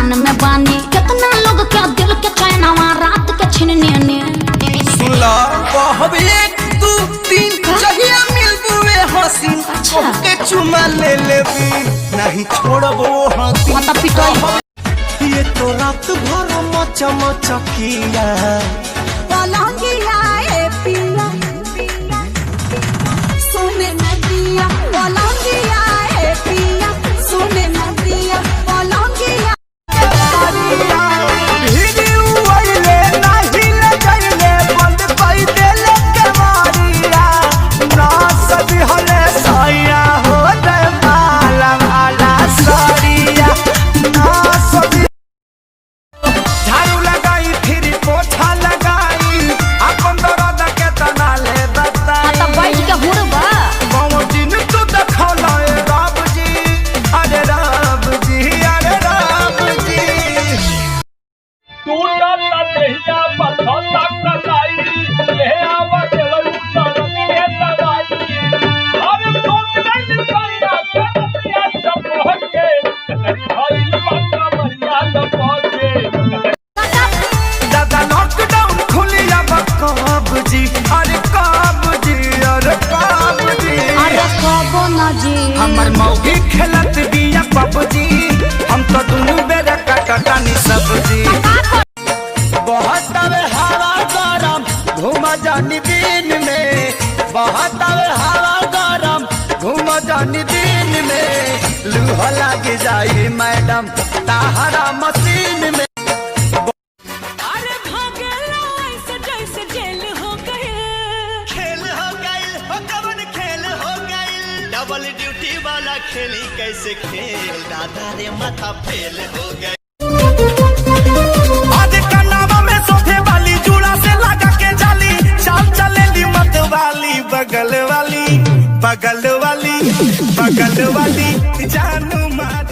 मान में बानी कितना लोग क्या दिल के चैनवा रात के छिनने ने सुला कहब 1 2 3 जहिया मिलबुए हसीन के चुमा ले लेबी नहीं छोड़बो हसीन माता पिटाई ये तो रात भर मचा मचा किया पलंगिया ए पिया सोने नदिया पलंगिया ए पिया सोने नदिया पलंगिया वीडियो आइले नहीं ले जाइले बंद पाई देले के मारिया ना सभी हले साया हो दे माला माला साड़िया ना सभी झाड़ू लगाई फिर पोछा लगाई अपन दर्द के तना ले बता त बैठ के हुरबा कौन दिन तू देखला ए रब जी अरे रब जी अरे रब जी टूटा ता देहिया पथता कलाई ले आवा चलो तरफ के दवाई अरे सोच गई सैया कतिया चपह के करी भाई बाका मरिया लपह के दादा लॉकडाउन खुलिया कब जी अरे कब जी अरे कब जी अरे कबो न जी हमर मौगी खेलत बिया पबजी हम तो दुनु बेरा कटटानी सब्जी बहुत आवे हवा गरम घूम जानी दिन में बहुत आवे हवा गरम घूम जानी दिन में लूह लग जाई मैडम ताहरा मशीन में अरे भागेला ऐसे जैसे जेल हो गए खेल हो गई हो कवन खेल हो गई डबल ड्यूटी वाला खेली कैसे खेल दादा रे माथा फेल हो गई आज कनावा में सोफे वाली जूड़ा से लगा के जाली चाल चलेली मत वाली बगल वाली बगल वाली बगल वाली जानू मार